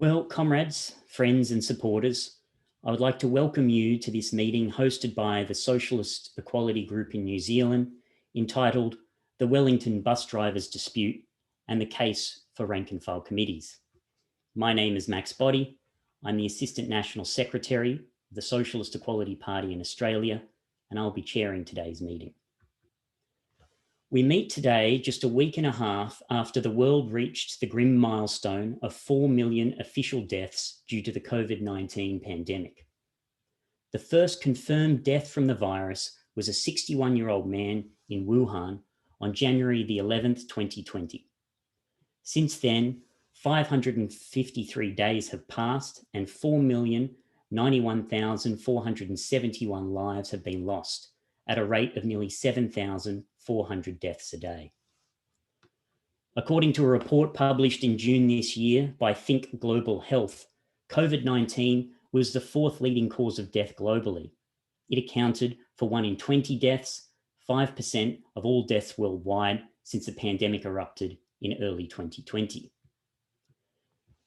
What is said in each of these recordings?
Well, comrades, friends and supporters, I would like to welcome you to this meeting hosted by the Socialist Equality Group in New Zealand, entitled The Wellington Bus Drivers Dispute and the Case for Rank and File Committees. My name is Boddy. I'm the Assistant National Secretary of the Socialist Equality Party in Australia, and I'll be chairing today's meeting. We meet today just a week and a half after the world reached the grim milestone of 4 million official deaths due to the COVID-19 pandemic. The first confirmed death from the virus was a 61-year-old man in Wuhan on January the 11th, 2020. Since then, 553 days have passed and 4,091,471 lives have been lost at a rate of nearly 7,400 deaths a day. According to a report published in June this year by Think Global Health, COVID-19 was the fourth leading cause of death globally. It accounted for 1 in 20 deaths, 5% of all deaths worldwide since the pandemic erupted in early 2020.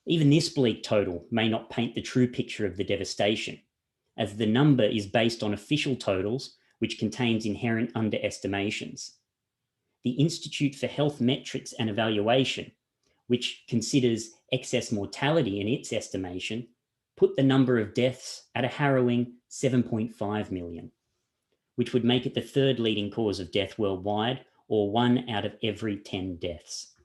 Even this bleak total may not paint the true picture of the devastation, as the number is based on official totals, which contains inherent underestimations. The Institute for Health Metrics and Evaluation, which considers excess mortality in its estimation, put the number of deaths at a harrowing 7.5 million, which would make it the third leading cause of death worldwide, or 1 out of every 10 deaths.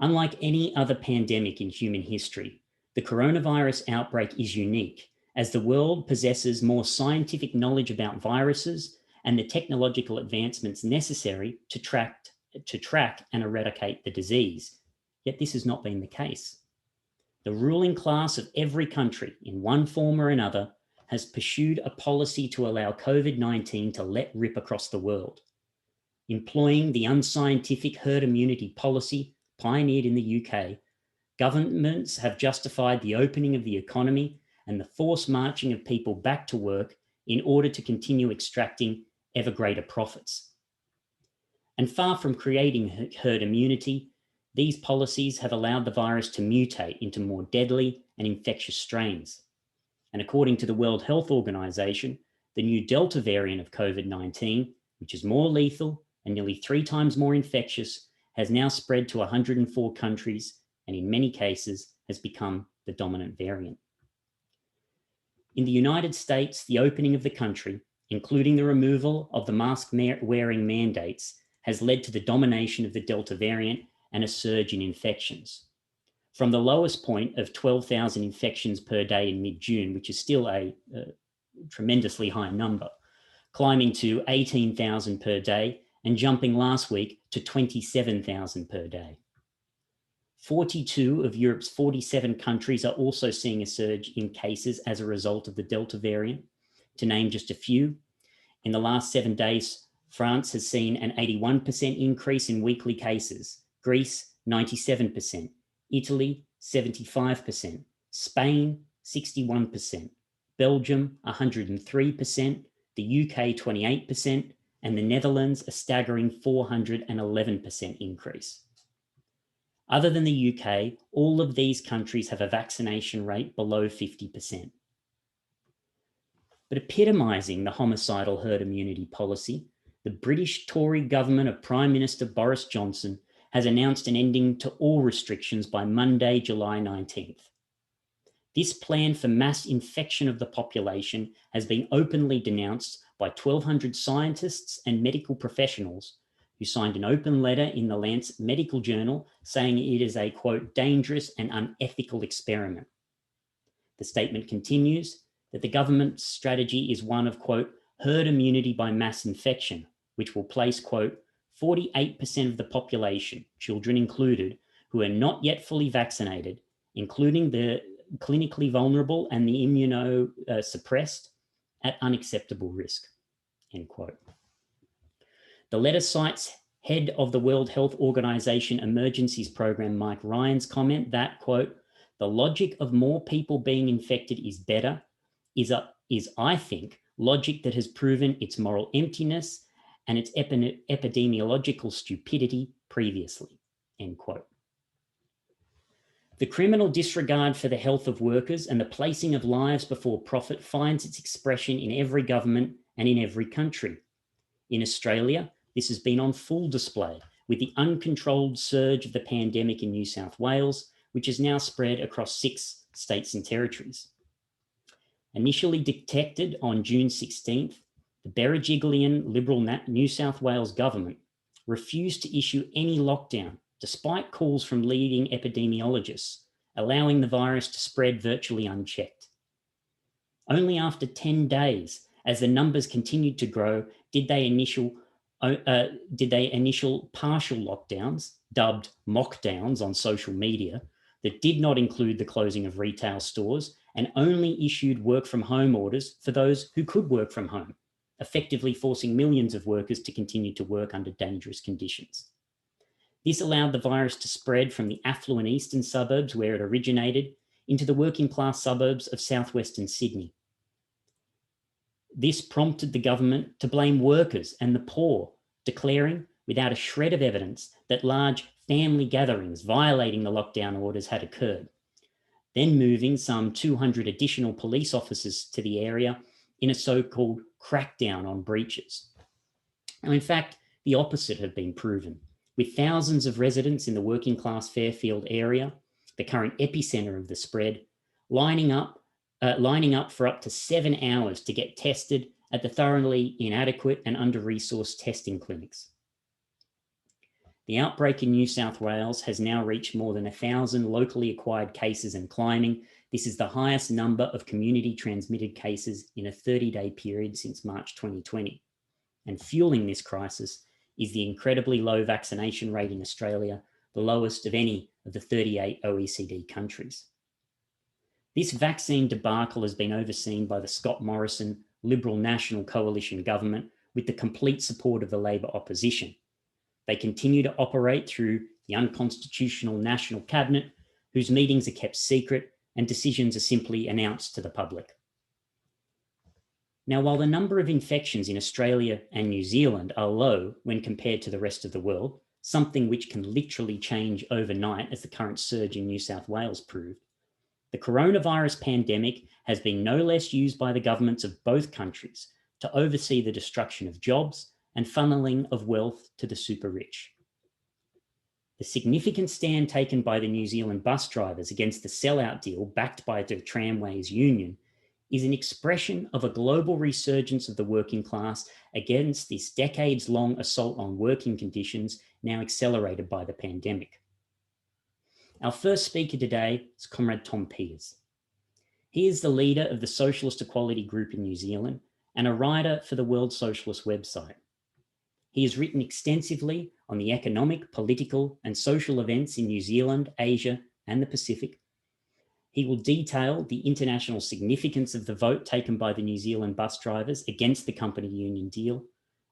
Unlike any other pandemic in human history, the coronavirus outbreak is unique, as the world possesses more scientific knowledge about viruses and the technological advancements necessary to track and eradicate the disease. Yet this has not been the case. The ruling class of every country, in one form or another, has pursued a policy to allow COVID-19 to let rip across the world. Employing the unscientific herd immunity policy pioneered in the UK, governments have justified the opening of the economy and the forced marching of people back to work in order to continue extracting ever greater profits. And far from creating herd immunity, these policies have allowed the virus to mutate into more deadly and infectious strains. And according to the World Health Organization, the new Delta variant of COVID-19, which is more lethal and nearly 3 times more infectious, has now spread to 104 countries and in many cases has become the dominant variant. In the United States, the opening of the country, including the removal of the mask-wearing mandates, has led to the domination of the Delta variant and a surge in infections. From the lowest point of 12,000 infections per day in mid-June, which is still a tremendously high number, climbing to 18,000 per day and jumping last week to 27,000 per day. 42 of Europe's 47 countries are also seeing a surge in cases as a result of the Delta variant. To name just a few, in the last 7 days, France has seen an 81% increase in weekly cases, Greece 97%, Italy 75%, Spain 61%, Belgium 103%, the UK 28%, and the Netherlands a staggering 411% increase. Other than the UK, all of these countries have a vaccination rate below 50%. But epitomising the homicidal herd immunity policy, the British Tory government of Prime Minister Boris Johnson has announced an ending to all restrictions by Monday, July 19th. This plan for mass infection of the population has been openly denounced by 1,200 scientists and medical professionals who signed an open letter in the Lancet Medical Journal saying it is a, quote, dangerous and unethical experiment. The statement continues that the government's strategy is one of, quote, herd immunity by mass infection, which will place, quote, 48% of the population, children included, who are not yet fully vaccinated, including the clinically vulnerable and the immunosuppressed, at unacceptable risk, end quote. The letter cites head of the World Health Organization Emergencies Program, Mike Ryan's comment that, quote, the logic of more people being infected is better, is I think, logic that has proven its moral emptiness and its epidemiological stupidity previously, end quote. The criminal disregard for the health of workers and the placing of lives before profit finds its expression in every government and in every country. In Australia, this has been on full display with the uncontrolled surge of the pandemic in New South Wales, which has now spread across 6 states and territories. Initially detected on June 16th, the Berejiklian Liberal New South Wales government refused to issue any lockdown, despite calls from leading epidemiologists, allowing the virus to spread virtually unchecked. Only after 10 days, as the numbers continued to grow, did they initial partial lockdowns, dubbed mockdowns on social media, that did not include the closing of retail stores and only issued work from home orders for those who could work from home, effectively forcing millions of workers to continue to work under dangerous conditions. This allowed the virus to spread from the affluent eastern suburbs where it originated into the working class suburbs of southwestern Sydney. This prompted the government to blame workers and the poor, declaring, without a shred of evidence, that large family gatherings violating the lockdown orders had occurred, then moving some 200 additional police officers to the area in a so-called crackdown on breaches. Now, in fact, the opposite had been proven, with thousands of residents in the working class Fairfield area, the current epicenter of the spread, lining up for up to 7 hours to get tested at the thoroughly inadequate and under-resourced testing clinics. The outbreak in New South Wales has now reached more than 1,000 locally acquired cases and climbing. This is the highest number of community transmitted cases in a 30-day period since March 2020. And fueling this crisis is the incredibly low vaccination rate in Australia, the lowest of any of the 38 OECD countries. This vaccine debacle has been overseen by the Scott Morrison Liberal National Coalition government with the complete support of the Labor opposition. They continue to operate through the unconstitutional National Cabinet, whose meetings are kept secret and decisions are simply announced to the public. Now, while the number of infections in Australia and New Zealand are low when compared to the rest of the world, something which can literally change overnight, as the current surge in New South Wales proved, the coronavirus pandemic has been no less used by the governments of both countries to oversee the destruction of jobs and funneling of wealth to the super rich. The significant stand taken by the New Zealand bus drivers against the sellout deal backed by the Tramways Union is an expression of a global resurgence of the working class against this decades-long assault on working conditions, now accelerated by the pandemic. Our first speaker today is Comrade Tom Peters. He is the leader of the Socialist Equality Group in New Zealand and a writer for the World Socialist Web Site. He has written extensively on the economic, political, and social events in New Zealand, Asia, and the Pacific. He will detail the international significance of the vote taken by the New Zealand bus drivers against the company union deal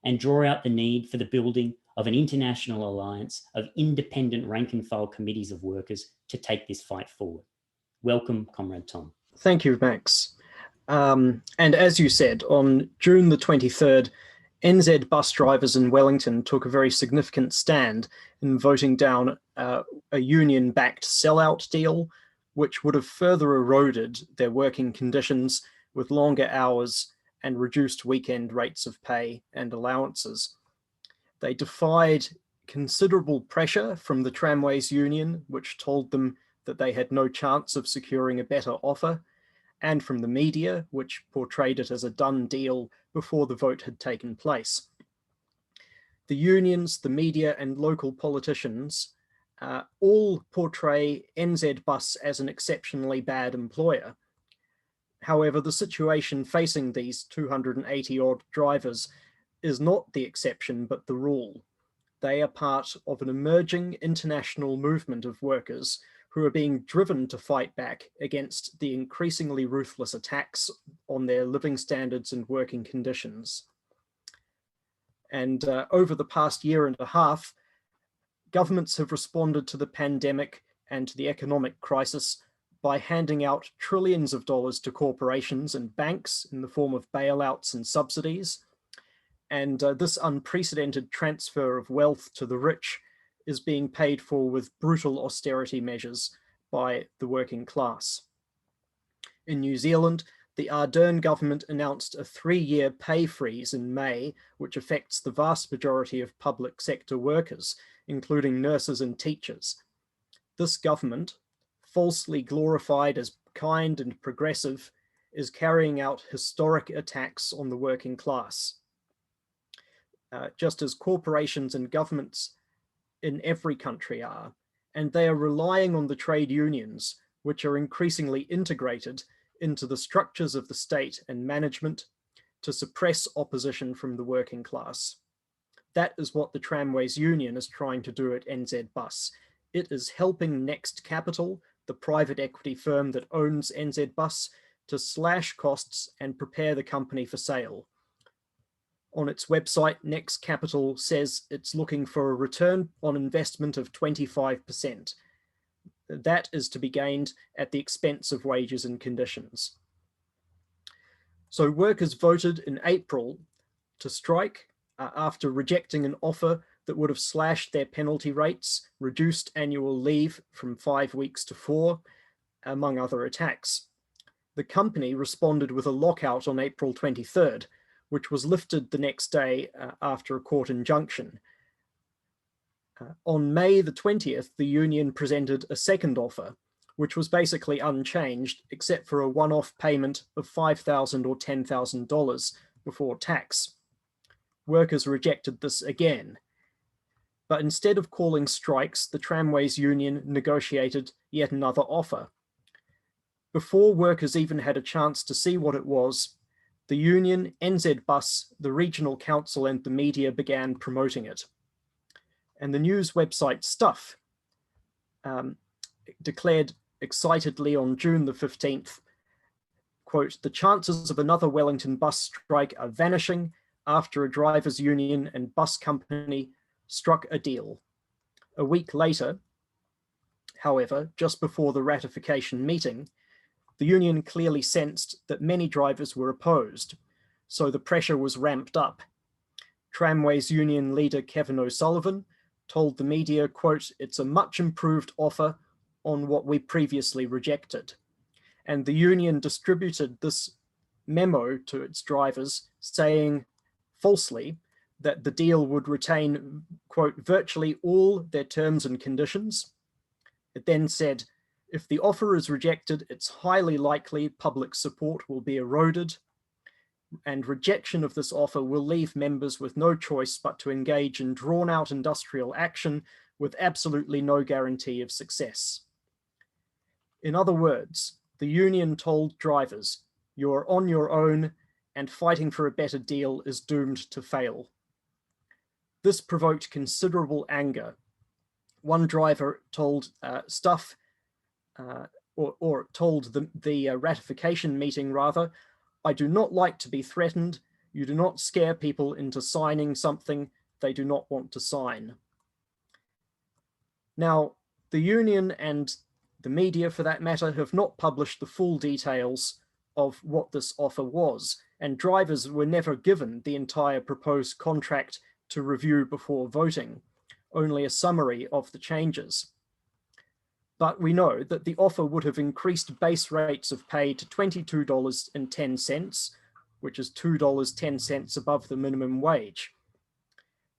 and draw out the need for the building of an international alliance of independent rank and file committees of workers to take this fight forward. Welcome, Comrade Tom. Thank you, Max. And as you said, on June the 23rd, NZ bus drivers in Wellington took a very significant stand in voting down a union-backed sellout deal, which would have further eroded their working conditions with longer hours and reduced weekend rates of pay and allowances. They defied considerable pressure from the Tramways Union, which told them that they had no chance of securing a better offer, and from the media, which portrayed it as a done deal before the vote had taken place. The unions, the media, and local politicians all portray NZ Bus as an exceptionally bad employer. However, the situation facing these 280-odd drivers is not the exception, but the rule. They are part of an emerging international movement of workers who are being driven to fight back against the increasingly ruthless attacks on their living standards and working conditions. And over the past year and a half, governments have responded to the pandemic and to the economic crisis by handing out trillions of dollars to corporations and banks in the form of bailouts and subsidies. And this unprecedented transfer of wealth to the rich is being paid for with brutal austerity measures by the working class. In New Zealand, the Ardern government announced a 3-year pay freeze in May, which affects the vast majority of public sector workers, including nurses and teachers. This government, falsely glorified as kind and progressive, is carrying out historic attacks on the working class. Just as corporations and governments in every country are, and they are relying on the trade unions, which are increasingly integrated into the structures of the state and management to suppress opposition from the working class. That is what the Tramways Union is trying to do at NZ Bus. It is helping Next Capital, the private equity firm that owns NZ Bus, to slash costs and prepare the company for sale. On its website, Next Capital says it's looking for a return on investment of 25%. That is to be gained at the expense of wages and conditions. So workers voted in April to strike after rejecting an offer that would have slashed their penalty rates, reduced annual leave from 5 weeks to 4, among other attacks. The company responded with a lockout on April 23rd, which was lifted the next day after a court injunction. On May the 20th, the union presented a second offer, which was basically unchanged, except for a one-off payment of $5,000 or $10,000 before tax. Workers rejected this again. But instead of calling strikes, the Tramways Union negotiated yet another offer. Before workers even had a chance to see what it was, the union, NZ Bus, the regional council, and the media began promoting it. And the news website Stuff declared excitedly on June the 15th, quote, "The chances of another Wellington bus strike are vanishing after a drivers' union and bus company struck a deal." A week later, however, just before the ratification meeting, the union clearly sensed that many drivers were opposed, so the pressure was ramped up. Tramways union leader Kevin O'Sullivan told the media, quote, "It's a much improved offer on what we previously rejected." And the union distributed this memo to its drivers saying falsely that the deal would retain, quote, "virtually all their terms and conditions." It then said, "If the offer is rejected, it's highly likely public support will be eroded, and rejection of this offer will leave members with no choice but to engage in drawn-out industrial action with absolutely no guarantee of success." In other words, the union told drivers, "You're on your own, and fighting for a better deal is doomed to fail." This provoked considerable anger. One driver told Stuff, or told the ratification meeting rather, "I do not like to be threatened. You do not scare people into signing something they do not want to sign." Now, the union and the media, for that matter, have not published the full details of what this offer was, and drivers were never given the entire proposed contract to review before voting, only a summary of the changes. But we know that the offer would have increased base rates of pay to $22.10, which is $2.10 above the minimum wage.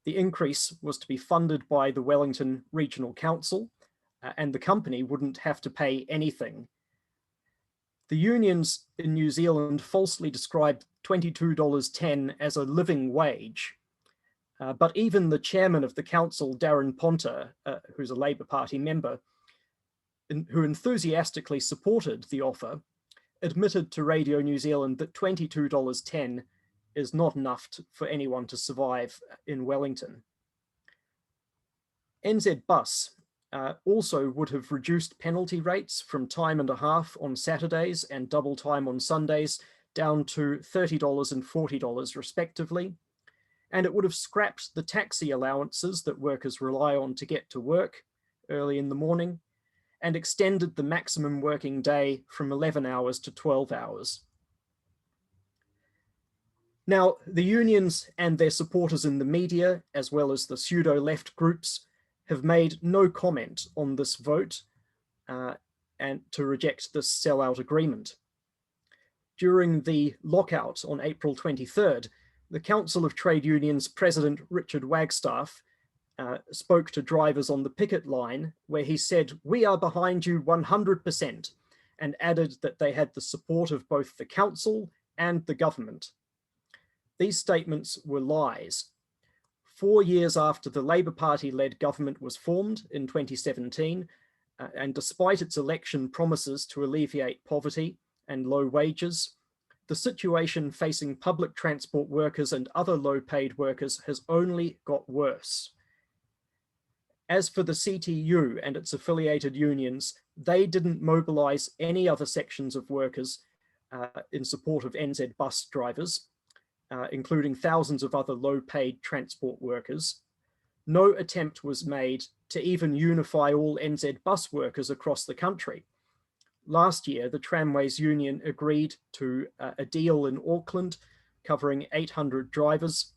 The increase was to be funded by the Wellington Regional Council, and the company wouldn't have to pay anything. The unions in New Zealand falsely described $22.10 as a living wage, but even the chairman of the council, Darren Ponter, who's a Labour Party member, who enthusiastically supported the offer, admitted to Radio New Zealand that $22.10 is not enough for anyone to survive in Wellington. NZ Bus also would have reduced penalty rates from time and a half on Saturdays and double time on Sundays down to $30 and $40 respectively, and it would have scrapped the taxi allowances that workers rely on to get to work early in the morning, and extended the maximum working day from 11 hours to 12 hours. Now, the unions and their supporters in the media, as well as the pseudo-left groups, have made no comment on this vote, and to reject this sellout agreement. During the lockout on April 23rd, the Council of Trade Unions President Richard Wagstaff spoke to drivers on the picket line, where he said, "We are behind you 100%, and added that they had the support of both the council and the government. These statements were lies. 4 years after the Labour Party-led government was formed in 2017, and despite its election promises to alleviate poverty and low wages, the situation facing public transport workers and other low-paid workers has only got worse. As for the CTU and its affiliated unions, they didn't mobilise any other sections of workers in support of NZ bus drivers, including thousands of other low-paid transport workers. No attempt was made to even unify all NZ bus workers across the country. Last year, the Tramways Union agreed to a deal in Auckland covering 800 drivers,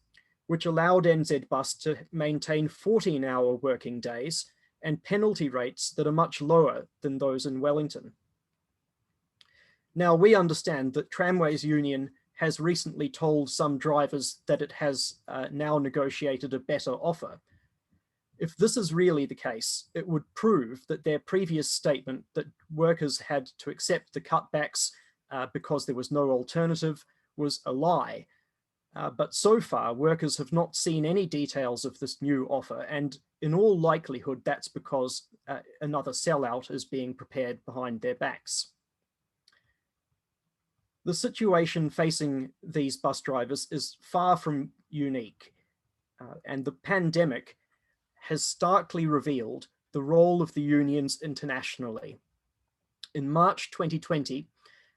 which allowed NZ Bus to maintain 14-hour working days and penalty rates that are much lower than those in Wellington. Now, we understand that Tramways Union has recently told some drivers that it has now negotiated a better offer. If this is really the case, it would prove that their previous statement that workers had to accept the cutbacks because there was no alternative was a lie. But so far, workers have not seen any details of this new offer, and in all likelihood, that's because another sellout is being prepared behind their backs. The situation facing these bus drivers is far from unique, and the pandemic has starkly revealed the role of the unions internationally. In March 2020,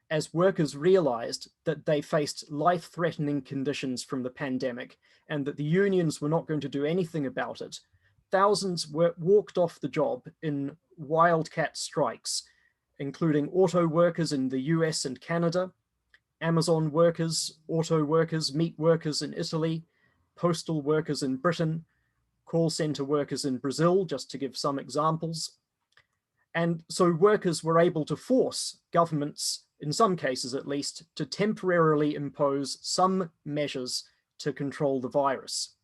as workers realized that they faced life-threatening conditions from the pandemic and that the unions were not going to do anything about it, thousands walked off the job in wildcat strikes, including auto workers in the US and Canada, Amazon workers, auto workers, meat workers in Italy, postal workers in Britain, call center workers in Brazil, just to give some examples. And so workers were able to force governments, in some cases at least, to temporarily impose some measures to control the virus.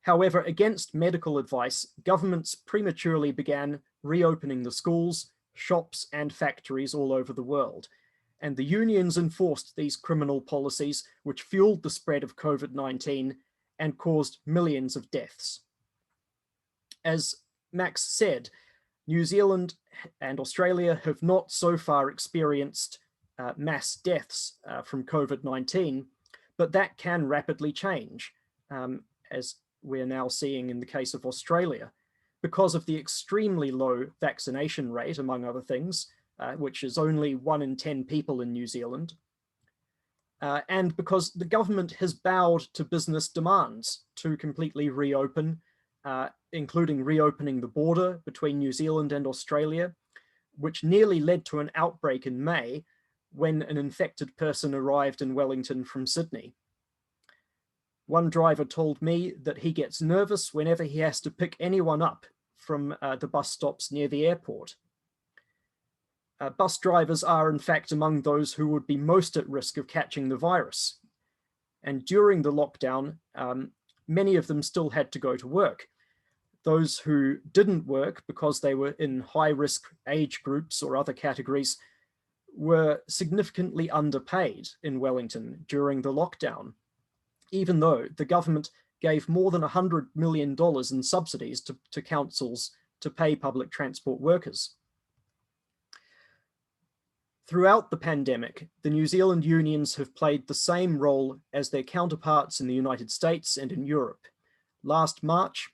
However, against medical advice, governments prematurely began reopening the schools, shops, and factories all over the world. And the unions enforced these criminal policies, which fueled the spread of COVID-19 and caused millions of deaths. As Max said, New Zealand and Australia have not so far experienced mass deaths from COVID-19, but that can rapidly change, as we're now seeing in the case of Australia, because of the extremely low vaccination rate, among other things, which is only 1 in 10 people in New Zealand, and because the government has bowed to business demands to completely reopen, including reopening the border between New Zealand and Australia, which nearly led to an outbreak in May when an infected person arrived in Wellington from Sydney. One driver told me that he gets nervous whenever he has to pick anyone up from the bus stops near the airport. Bus drivers are in fact among those who would be most at risk of catching the virus. And during the lockdown, many of them still had to go to work. Those who didn't work because they were in high-risk age groups or other categories were significantly underpaid in Wellington during the lockdown, even though the government gave more than $100 million in subsidies to councils to pay public transport workers. Throughout the pandemic, the New Zealand unions have played the same role as their counterparts in the United States and in Europe. Last March,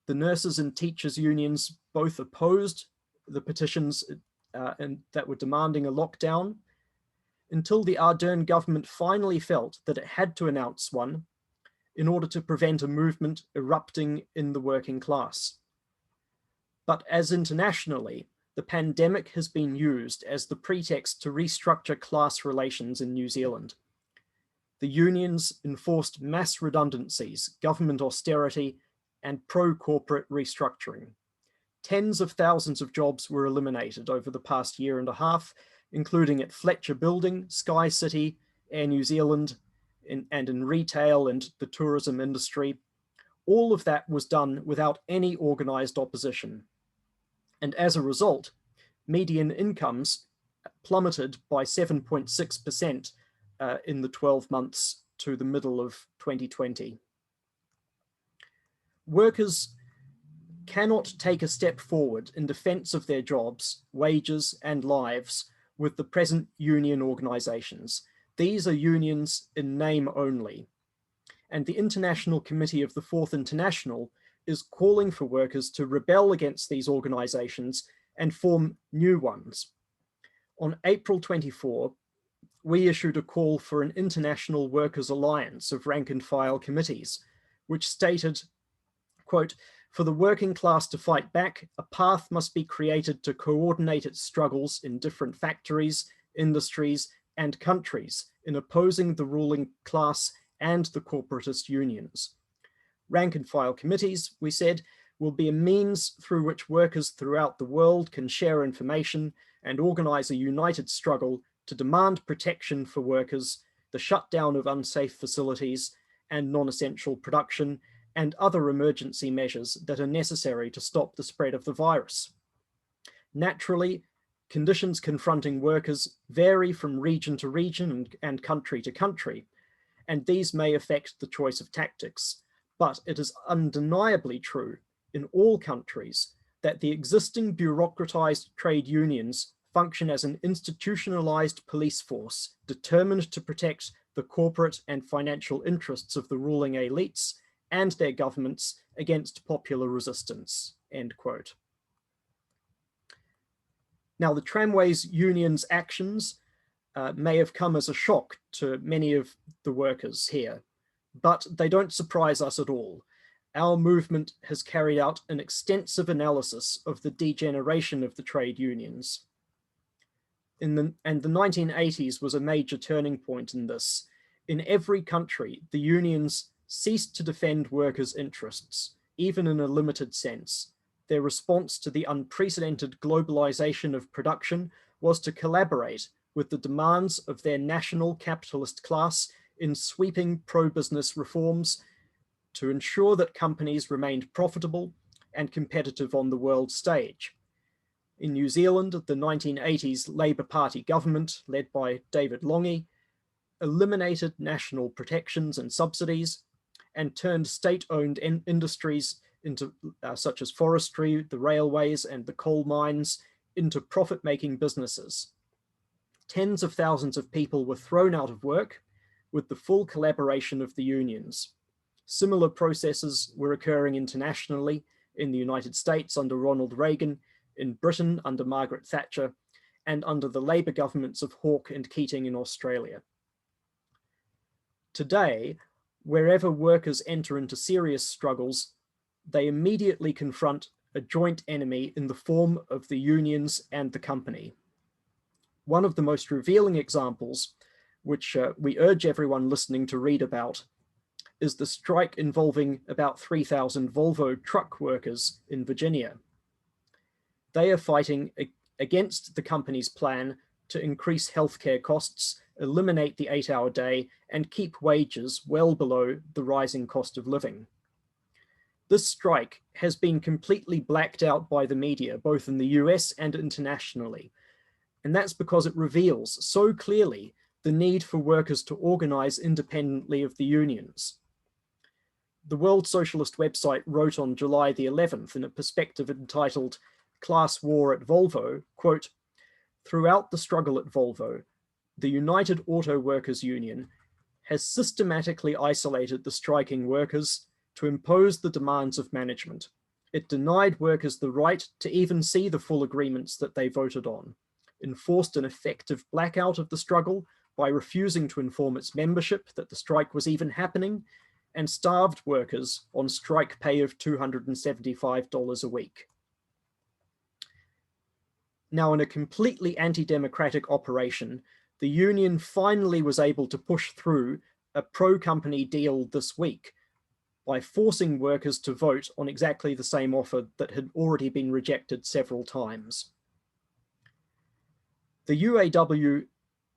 the nurses and teachers unions both opposed the petitions that were demanding a lockdown, until the Ardern government finally felt that it had to announce one in order to prevent a movement erupting in the working class. But as internationally, the pandemic has been used as the pretext to restructure class relations in New Zealand. The unions enforced mass redundancies, government austerity, and pro-corporate restructuring. Tens of thousands of jobs were eliminated over the past year and a half, including at Fletcher Building, Sky City, Air New Zealand, and in retail and the tourism industry. All of that was done without any organized opposition. And as a result, median incomes plummeted by 7.6% in the 12 months to the middle of 2020. Workers cannot take a step forward in defense of their jobs, wages, and lives with the present union organizations. These are unions in name only. And the International Committee of the Fourth International is calling for workers to rebel against these organizations and form new ones. On April 24, we issued a call for an international workers' alliance of rank and file committees, which stated, quote, "For the working class to fight back, a path must be created to coordinate its struggles in different factories, industries, and countries in opposing the ruling class and the corporatist unions. Rank and file committees," we said, "will be a means through which workers throughout the world can share information and organize a united struggle to demand protection for workers, the shutdown of unsafe facilities and non-essential production, and other emergency measures that are necessary to stop the spread of the virus. Naturally, conditions confronting workers vary from region to region and country to country, and these may affect the choice of tactics. But it is undeniably true in all countries that the existing bureaucratized trade unions function as an institutionalized police force determined to protect the corporate and financial interests of the ruling elites and their governments against popular resistance," end quote. Now, the tramways union's actions may have come as a shock to many of the workers here, but they don't surprise us at all. Our movement has carried out an extensive analysis of the degeneration of the trade unions. And the 1980s was a major turning point in this. In every country, the unions ceased to defend workers' interests, even in a limited sense. Their response to the unprecedented globalization of production was to collaborate with the demands of their national capitalist class in sweeping pro-business reforms to ensure that companies remained profitable and competitive on the world stage. In New Zealand, the 1980s Labour Party government, led by David Lange, eliminated national protections and subsidies and turned state-owned industries into such as forestry, the railways, and the coal mines into profit-making businesses. Tens of thousands of people were thrown out of work with the full collaboration of the unions. Similar processes were occurring internationally in the United States under Ronald Reagan, in Britain under Margaret Thatcher, and under the Labour governments of Hawke and Keating in Australia. Today, wherever workers enter into serious struggles, they immediately confront a joint enemy in the form of the unions and the company. One of the most revealing examples, which we urge everyone listening to read about, is the strike involving about 3,000 Volvo truck workers in Virginia. They are fighting against the company's plan to increase healthcare costs, eliminate the 8-hour day, and keep wages well below the rising cost of living. This strike has been completely blacked out by the media, both in the US and internationally. And that's because it reveals so clearly the need for workers to organize independently of the unions. The World Socialist Web Site wrote on July the 11th in a perspective entitled "Class War at Volvo," quote, "Throughout the struggle at Volvo, the United Auto Workers Union has systematically isolated the striking workers to impose the demands of management. It denied workers the right to even see the full agreements that they voted on, enforced an effective blackout of the struggle by refusing to inform its membership that the strike was even happening, and starved workers on strike pay of $275 a week." Now, in a completely anti-democratic operation, the union finally was able to push through a pro-company deal this week by forcing workers to vote on exactly the same offer that had already been rejected several times. The UAW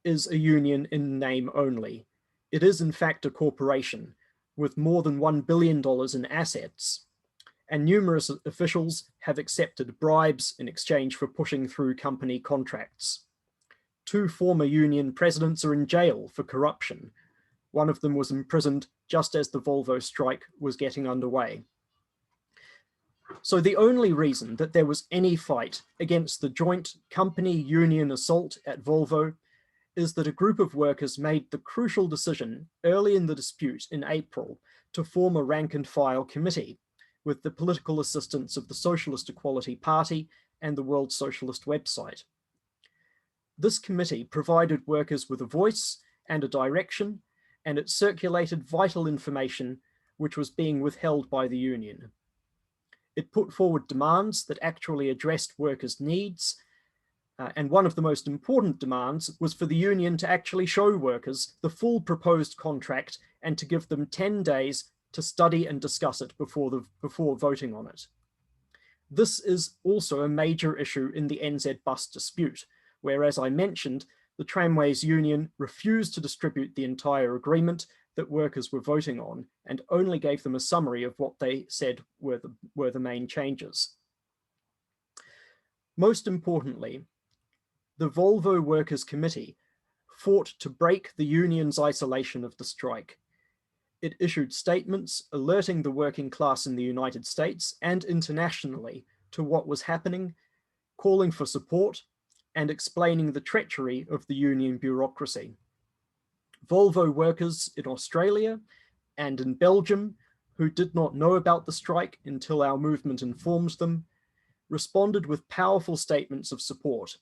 is a union in name only. It is in fact a corporation with more than $1 billion in assets, and numerous officials have accepted bribes in exchange for pushing through company contracts. 2 former union presidents are in jail for corruption. One of them was imprisoned just as the Volvo strike was getting underway. So the only reason that there was any fight against the joint company-union assault at Volvo is that a group of workers made the crucial decision early in the dispute in April to form a rank-and-file committee with the political assistance of the Socialist Equality Party and the World Socialist Web Site. This committee provided workers with a voice and a direction, and it circulated vital information which was being withheld by the union. It put forward demands that actually addressed workers' needs, and one of the most important demands was for the union to actually show workers the full proposed contract and to give them 10 days to study and discuss it before voting on it. This is also a major issue in the NZ bus dispute, where, as I mentioned, the Tramways Union refused to distribute the entire agreement that workers were voting on and only gave them a summary of what they said were the main changes. Most importantly, the Volvo Workers' Committee fought to break the union's isolation of the strike. It issued statements alerting the working class in the United States and internationally to what was happening, calling for support, and explaining the treachery of the union bureaucracy. Volvo workers in Australia and in Belgium, who did not know about the strike until our movement informed them, responded with powerful statements of support.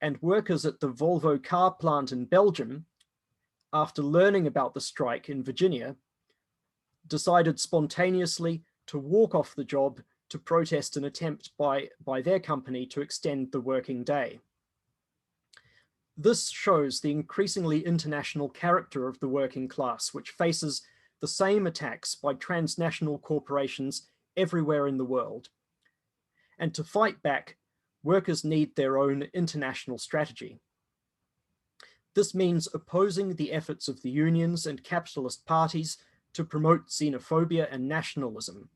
And workers at the Volvo car plant in Belgium, after learning about the strike in Virginia, decided spontaneously to walk off the job to protest an attempt by their company to extend the working day. This shows the increasingly international character of the working class, which faces the same attacks by transnational corporations everywhere in the world. And to fight back, workers need their own international strategy. This means opposing the efforts of the unions and capitalist parties to promote xenophobia and nationalism.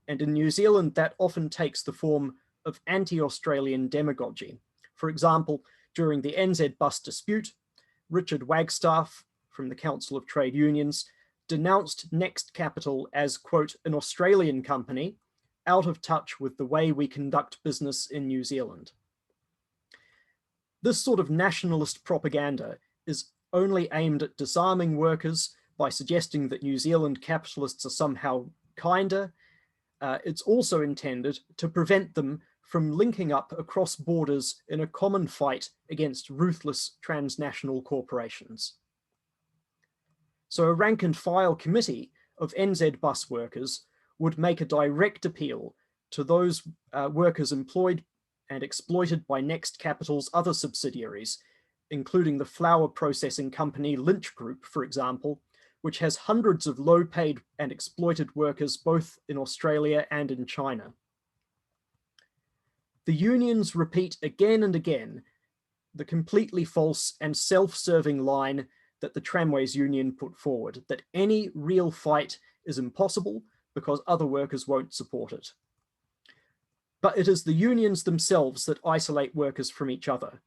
And in New Zealand, that often takes the form of anti-Australian demagogy. For example, during the NZ bus dispute, Richard Wagstaff from the Council of Trade Unions denounced Next Capital as, quote, an Australian company out of touch with the way we conduct business in New Zealand. This sort of nationalist propaganda is only aimed at disarming workers by suggesting that New Zealand capitalists are somehow kinder. It's also intended to prevent them from linking up across borders in a common fight against ruthless transnational corporations. So a rank and file committee of NZ bus workers would make a direct appeal to those workers employed and exploited by Next Capital's other subsidiaries, including the flour processing company Lynch Group, for example, which has hundreds of low-paid and exploited workers both in Australia and in China. The unions repeat again and again the completely false and self-serving line that the Tramways Union put forward, that any real fight is impossible because other workers won't support it. But it is the unions themselves that isolate workers from each other.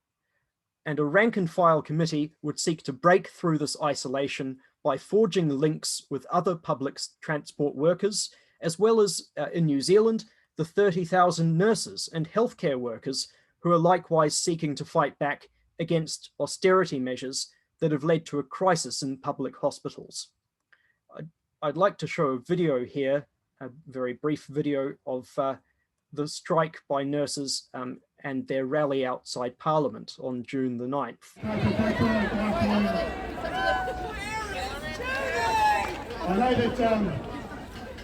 And a rank and file committee would seek to break through this isolation by forging links with other public transport workers, as well as in New Zealand, the 30,000 nurses and healthcare workers who are likewise seeking to fight back against austerity measures that have led to a crisis in public hospitals. I'd like to show a video here, a very brief video of the strike by nurses and their rally outside Parliament on June the 9th. I know that,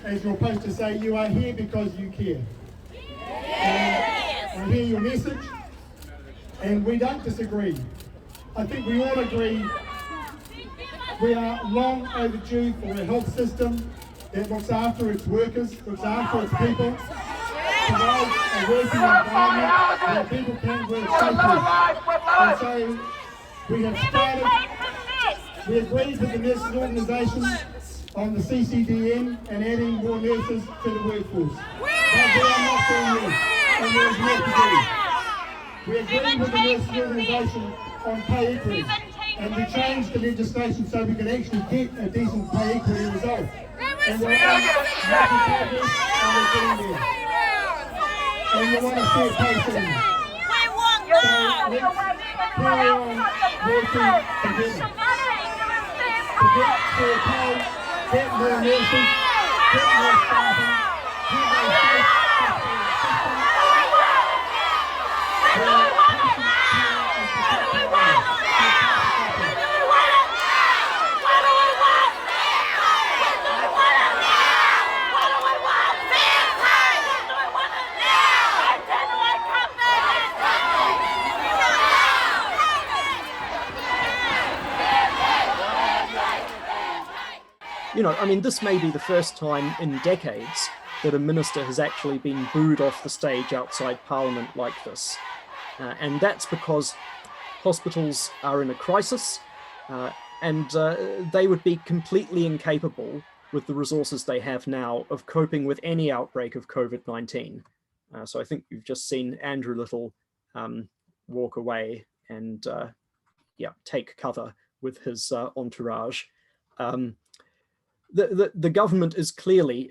as your posters say, you are here because you care. I hear your message, and we don't disagree. I think we all agree we are long overdue for a health system that looks after its workers, looks after its people, provides a working environment where people can work safely. And so we have started, we agreed with the nurses organisation on the CCDM and adding more nurses to the workforce. But we are not there yet, and there is more to do. We agreed with the nurses organisation on pay equity, and we changed the legislation so we can actually get a decent pay equity result. And we're making progress, and we're getting there. And we want to see a pay scene. So let's carry on working together to get fair pay, get more nurses, get more staffing, get more safe You know, I mean, this may be the first time in decades that a minister has actually been booed off the stage outside Parliament like this. And that's because hospitals are in a crisis and they would be completely incapable with the resources they have now of coping with any outbreak of COVID-19. So I think you've just seen Andrew Little walk away and take cover with his entourage. The government is clearly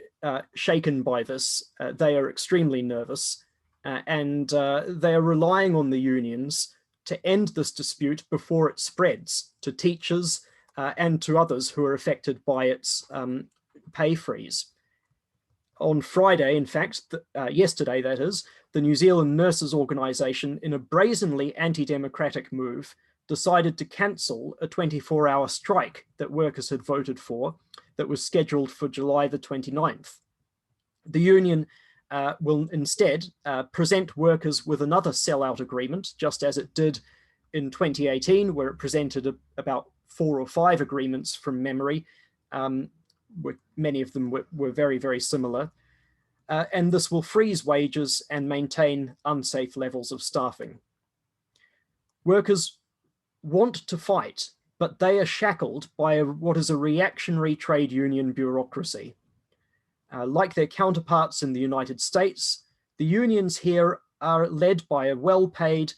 shaken by this. They are extremely nervous and they are relying on the unions to end this dispute before it spreads to teachers and to others who are affected by its pay freeze. On Friday, in fact, yesterday that is, the New Zealand Nurses Organisation, in a brazenly anti-democratic move, decided to cancel a 24-hour strike that workers had voted for that was scheduled for July the 29th. The union will instead present workers with another sellout agreement, just as it did in 2018, where it presented about 4 or 5 agreements from memory. Many of them were very, very similar. And this will freeze wages and maintain unsafe levels of staffing. Workers want to fight, but they are shackled by what is a reactionary trade union bureaucracy. Like their counterparts in the United States, the unions here are led by a well-paid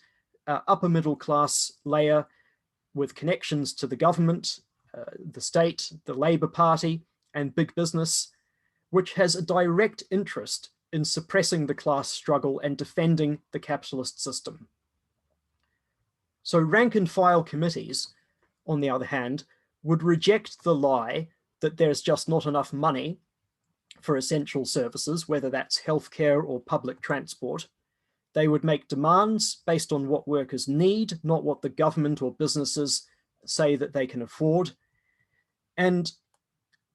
upper middle class layer with connections to the government, the state, the Labour Party, and big business, which has a direct interest in suppressing the class struggle and defending the capitalist system. So rank and file committees, on the other hand, would reject the lie that there's just not enough money for essential services, whether that's healthcare or public transport. They would make demands based on what workers need, not what the government or businesses say that they can afford. And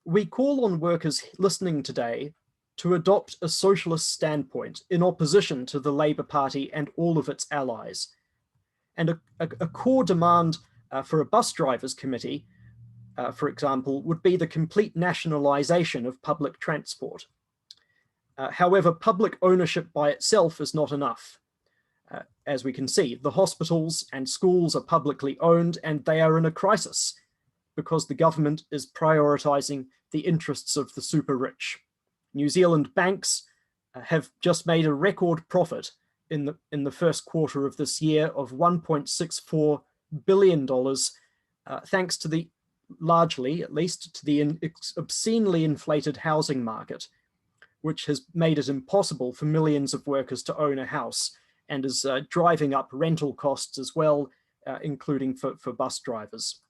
we call on workers listening today to adopt a socialist standpoint in opposition to the Labour Party and all of its allies. And a core demand for a bus drivers committee, for example, would be the complete nationalisation of public transport. However, public ownership by itself is not enough. As we can see, the hospitals and schools are publicly owned and they are in a crisis because the government is prioritising the interests of the super rich. New Zealand banks have just made a record profit in the first quarter of this year of $1.64 billion, thanks to the, largely at least, to the obscenely inflated housing market, which has made it impossible for millions of workers to own a house and is driving up rental costs as well, including for bus drivers.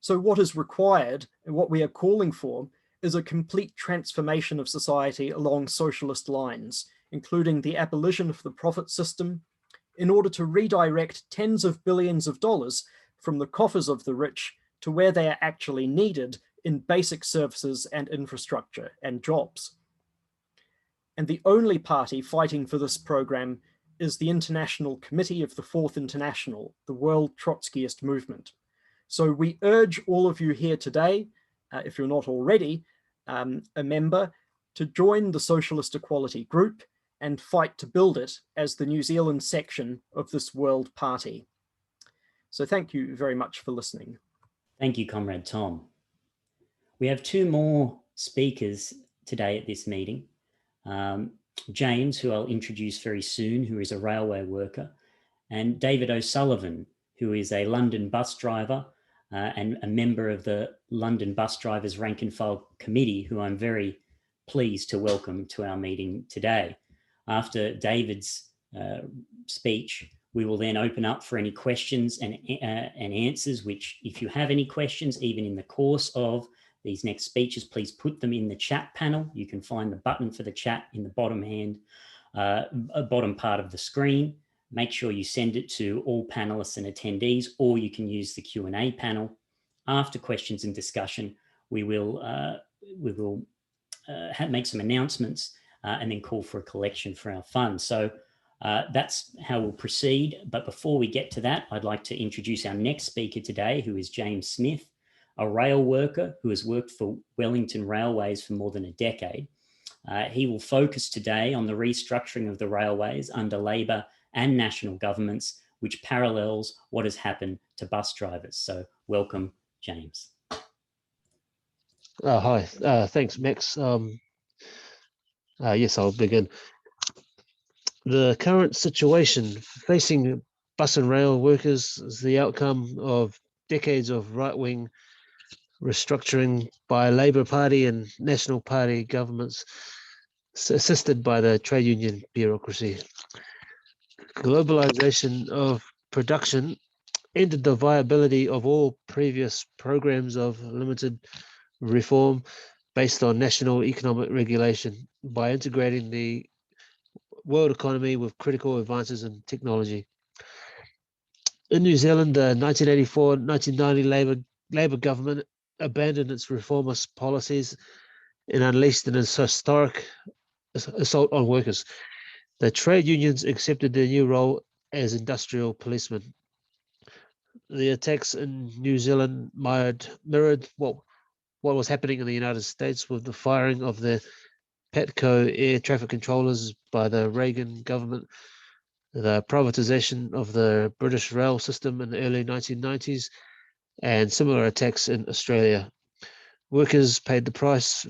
So what is required and what we are calling for is a complete transformation of society along socialist lines, including the abolition of the profit system, in order to redirect tens of billions of dollars from the coffers of the rich to where they are actually needed in basic services and infrastructure and jobs. And the only party fighting for this program is the International Committee of the Fourth International, the World Trotskyist Movement. So we urge all of you here today, if you're not already, a member, to join the Socialist Equality Group and fight to build it as the New Zealand section of this World Party. So thank you very much for listening. Thank you, Comrade Tom. We have two more speakers today at this meeting. James, who I'll introduce very soon, who is a railway worker, and David O'Sullivan, who is a London bus driver and a member of the London Bus Drivers Rank and File Committee, who I'm very pleased to welcome to our meeting today. After David's speech, we will then open up for any questions and answers, which if you have any questions, even in the course of these next speeches, please put them in the chat panel. You can find the button for the chat in the bottom part of the screen. Make sure you send it to all panelists and attendees, or you can use the Q&A panel. After questions and discussion, we will make some announcements and then call for a collection for our fund. So that's how we'll proceed. But before we get to that, I'd like to introduce our next speaker today, who is James Smith, a rail worker who has worked for Wellington Railways for more than a decade. He will focus today on the restructuring of the railways under Labor and national governments, which parallels what has happened to bus drivers. So welcome, James. Hi, thanks, Max. Yes, I'll begin. The current situation facing bus and rail workers is the outcome of decades of right-wing restructuring by Labour Party and National Party governments, assisted by the trade union bureaucracy. Globalization of production ended the viability of all previous programs of limited reform based on national economic regulation by integrating the world economy with critical advances in technology. In New Zealand, the 1984-1990 Labour government abandoned its reformist policies and unleashed an historic assault on workers. The trade unions accepted their new role as industrial policemen. The attacks in New Zealand mirrored what was happening in the United States with the firing of the PATCO air traffic controllers by the Reagan government, the privatization of the British rail system in the early 1990s, and similar attacks in Australia. Workers paid the price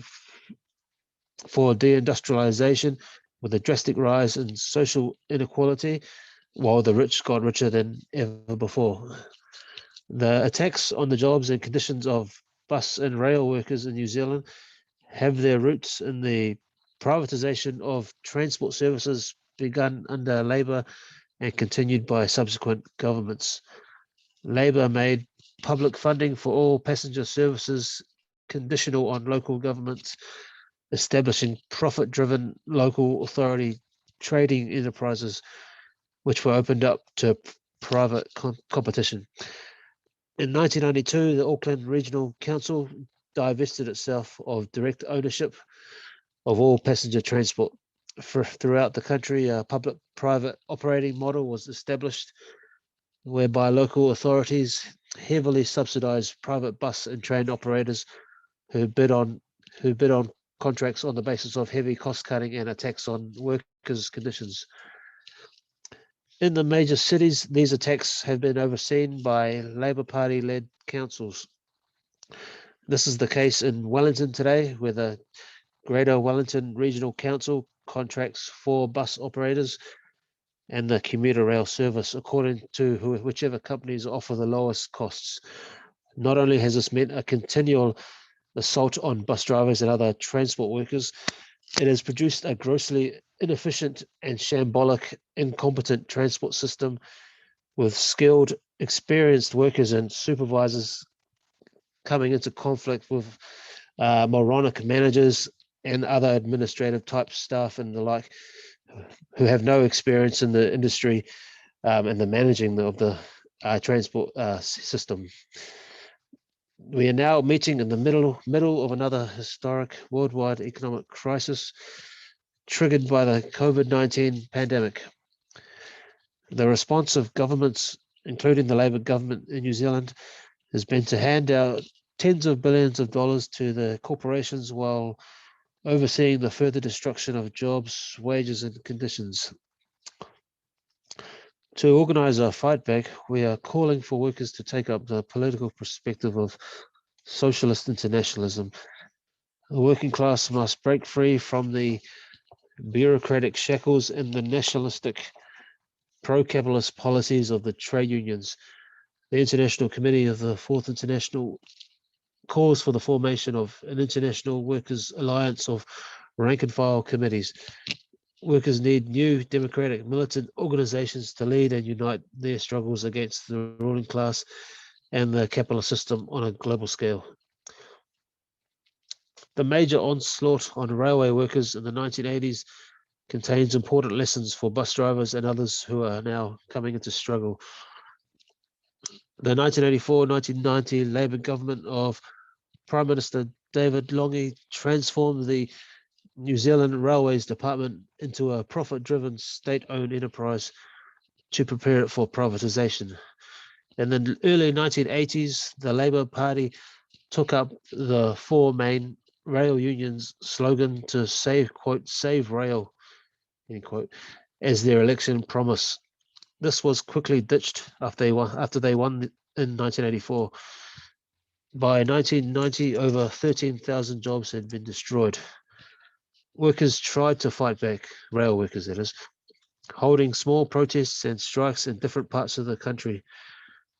for deindustrialization with a drastic rise in social inequality, while the rich got richer than ever before. The attacks on the jobs and conditions of bus and rail workers in New Zealand have their roots in the privatization of transport services begun under Labour and continued by subsequent governments. Labour made public funding for all passenger services conditional on local governments establishing profit-driven local authority trading enterprises, which were opened up to private competition. In 1992, the Auckland Regional Council divested itself of direct ownership of all passenger transport. Throughout the country, a public-private operating model was established whereby local authorities heavily subsidised private bus and train operators who bid on contracts on the basis of heavy cost-cutting and attacks on workers' conditions. In the major cities, these attacks have been overseen by Labour Party-led councils. This is the case in Wellington today, where the Greater Wellington Regional Council contracts for bus operators and the commuter rail service according to whichever companies offer the lowest costs. Not only has this meant a continual assault on bus drivers and other transport workers, it has produced a grossly inefficient and shambolic, incompetent transport system with skilled, experienced workers and supervisors coming into conflict with moronic managers and other administrative type staff and the like, who have no experience in the industry and the managing of the transport system. We are now meeting in the middle of another historic worldwide economic crisis triggered by the COVID-19 pandemic. The response of governments, including the Labour government in New Zealand, has been to hand out tens of billions of dollars to the corporations while overseeing the further destruction of jobs, wages, and conditions. To organise a fight back, we are calling for workers to take up the political perspective of socialist internationalism. The working class must break free from the bureaucratic shackles and the nationalistic pro-capitalist policies of the trade unions. The International Committee of the Fourth International calls for the formation of an international workers' alliance of rank-and-file committees. Workers need new democratic militant organizations to lead and unite their struggles against the ruling class and the capitalist system on a global scale. The major onslaught on railway workers in the 1980s contains important lessons for bus drivers and others who are now coming into struggle. The 1984-1990 Labour government of Prime Minister David Lange transformed the New Zealand Railways Department into a profit-driven state-owned enterprise to prepare it for privatisation. In the early 1980s, the Labour Party took up the four main rail unions' slogan to save, quote, save rail, end quote, as their election promise. This was quickly ditched after they won in 1984. By 1990, over 13,000 jobs had been destroyed. Workers tried to fight back, rail workers that is, holding small protests and strikes in different parts of the country.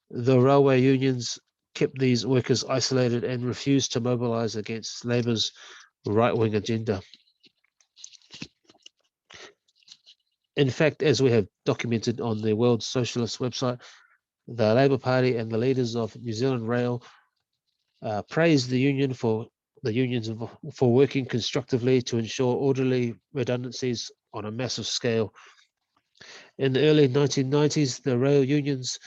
The railway unions kept these workers isolated and refused to mobilize against Labour's right-wing agenda. In fact, as we have documented on the World Socialist Web Site, the Labour Party and the leaders of New Zealand Rail praised the unions for working constructively to ensure orderly redundancies on a massive scale. In the early 1990s, the rail unions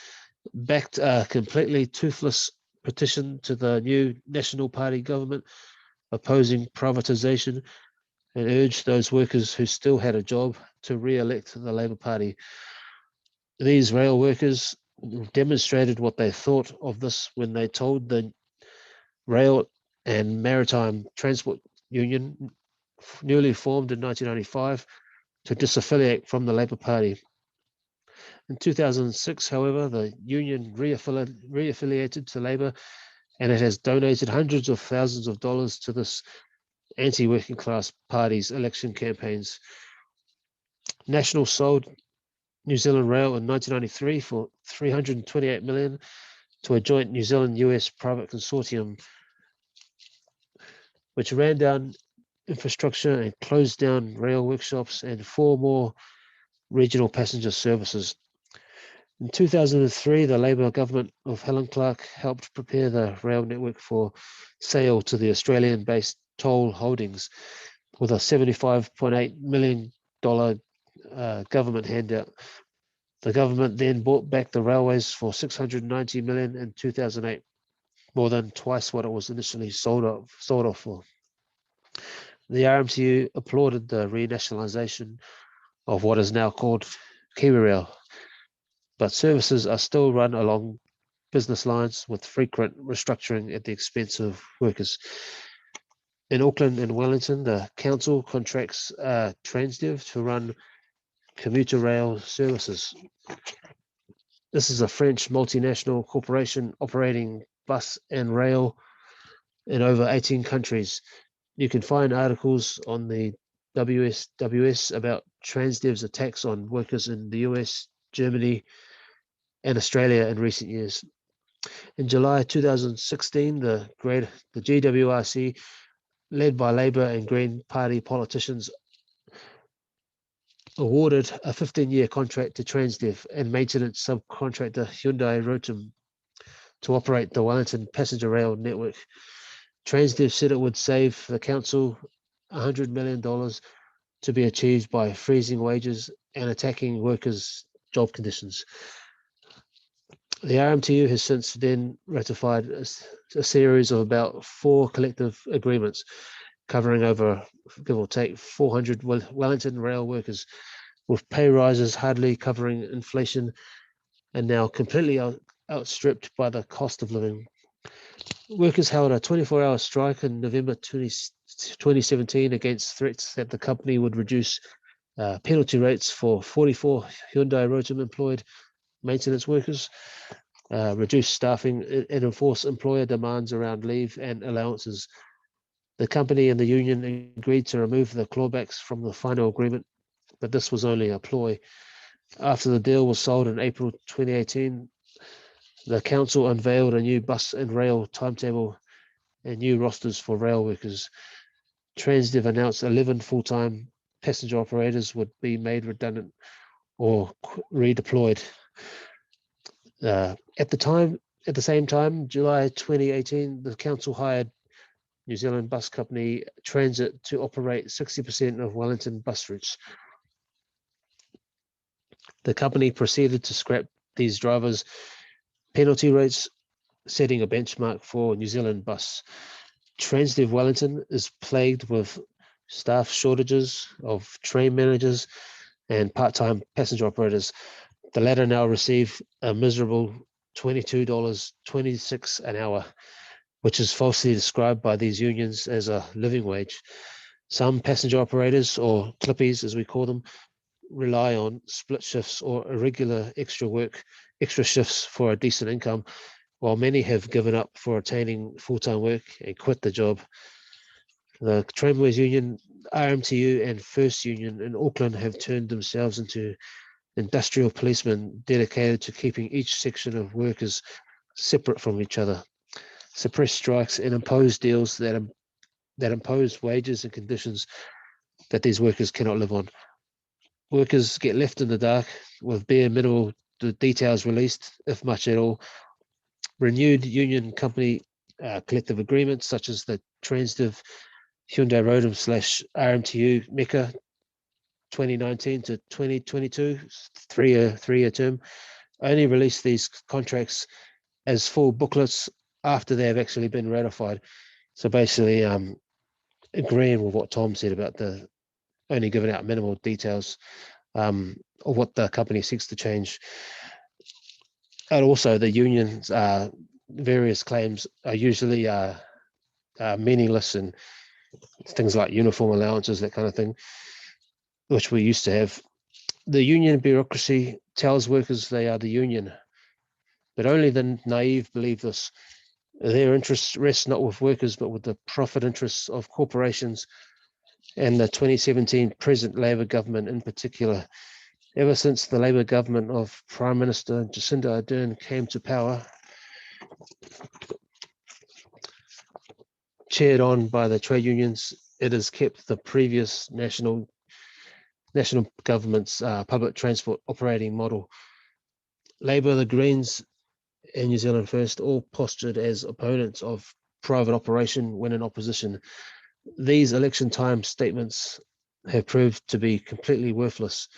backed a completely toothless petition to the new National Party government opposing privatisation and urged those workers who still had a job to re-elect the Labour Party. These rail workers demonstrated what they thought of this when they told the Rail and Maritime Transport Union, newly formed in 1995, to disaffiliate from the Labour Party. In 2006, however, the union reaffiliated to Labour, and it has donated hundreds of thousands of dollars to this anti-working class party's election campaigns. National sold New Zealand Rail in 1993 for $328 million to a joint New Zealand-US private consortium, which ran down infrastructure and closed down rail workshops and 4 more regional passenger services. In 2003, the Labour government of Helen Clark helped prepare the rail network for sale to the Australian-based Toll Holdings with a $75.8 million government handout. The government then bought back the railways for $690 million in 2008, more than twice what it was initially sold off for. The RMTU applauded the renationalisation of what is now called KiwiRail, but services are still run along business lines with frequent restructuring at the expense of workers. In Auckland and Wellington, the council contracts Transdev to run commuter rail services. This is a French multinational corporation operating bus and rail in over 18 countries. You can find articles on the WSWS about Transdev's attacks on workers in the US, Germany, and Australia in recent years. In July 2016, the GWRC, led by Labour and Green Party politicians, awarded a 15-year contract to Transdev and maintenance subcontractor Hyundai Rotem to operate the Wellington passenger rail network. Transdev said it would save the council $100 million to be achieved by freezing wages and attacking workers' job conditions. The RMTU has since then ratified a series of about 4 collective agreements covering over, give or take, 400 Wellington rail workers, with pay rises hardly covering inflation and now completely outstripped by the cost of living. Workers held a 24-hour strike in November 2017 against threats that the company would reduce penalty rates for 44 Hyundai Rotem employed maintenance workers, reduce staffing, and enforce employer demands around leave and allowances. The company and the union agreed to remove the clawbacks from the final agreement, but this was only a ploy. After the deal was sold in April 2018, the council unveiled a new bus and rail timetable and new rosters for rail workers. Transdev announced 11 full-time passenger operators would be made redundant or redeployed. At the same time, July 2018, the council hired New Zealand bus company Transit to operate 60% of Wellington bus routes. The company proceeded to scrap these drivers' penalty rates, setting a benchmark for New Zealand bus. Transdev Wellington is plagued with staff shortages of train managers and part-time passenger operators. The latter now receive a miserable $22.26 an hour, which is falsely described by these unions as a living wage. Some passenger operators, or clippies as we call them, rely on split shifts or irregular extra shifts for a decent income, while many have given up for attaining full-time work and quit the job. The Tramways Union, RMTU and First Union in Auckland have turned themselves into industrial policemen dedicated to keeping each section of workers separate from each other, suppress strikes and impose deals that impose wages and conditions that these workers cannot live on. Workers get left in the dark with bare minimal details released, if much at all. Renewed union company collective agreements, such as the Transdev Hyundai Rotem / RMTU MECA 2019 to 2022 three-year term, only release these contracts as full booklets after they have actually been ratified. So basically, agreeing with what Tom said about the only giving out minimal details of what the company seeks to change. And also the union's various claims are usually meaningless, and things like uniform allowances, that kind of thing, which we used to have. The union bureaucracy tells workers they are the union, but only the naive believe this. Their interests rest not with workers, but with the profit interests of corporations and the 2017 present Labour government in particular. Ever since the Labour government of Prime Minister Jacinda Ardern came to power, chaired on by the trade unions, it has kept the previous national government's public transport operating model. Labour, the Greens, and New Zealand First all postured as opponents of private operation when in opposition. These election time statements have proved to be completely worthless,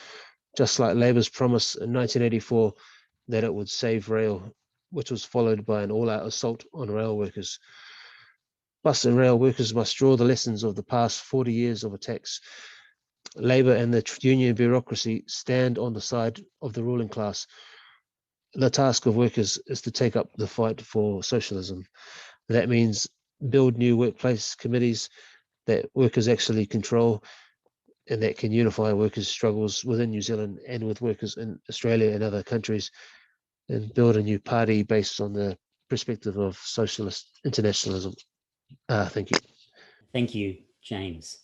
just like Labour's promise in 1984 that it would save rail, which was followed by an all-out assault on rail workers. Bus and rail workers must draw the lessons of the past 40 years of attacks. Labour and the union bureaucracy stand on the side of the ruling class. The task of workers is to take up the fight for socialism. That means build new workplace committees that workers actually control and that can unify workers' struggles within New Zealand and with workers in Australia and other countries, and build a new party based on the perspective of socialist internationalism. Thank you. Thank you, James.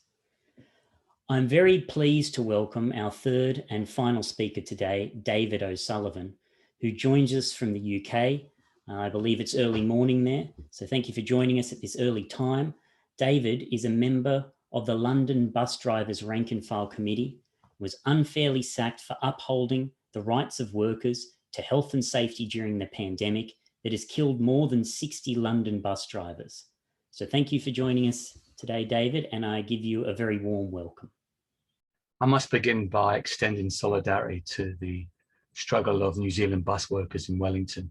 I'm very pleased to welcome our third and final speaker today, David O'Sullivan, who joins us from the UK. I believe it's early morning there, so thank you for joining us at this early time. David is a member of the London Bus Drivers Rank and File Committee, was unfairly sacked for upholding the rights of workers to health and safety during the pandemic that has killed more than 60 London bus drivers. So thank you for joining us today, David, and I give you a very warm welcome. I must begin by extending solidarity to the struggle of New Zealand bus workers in Wellington.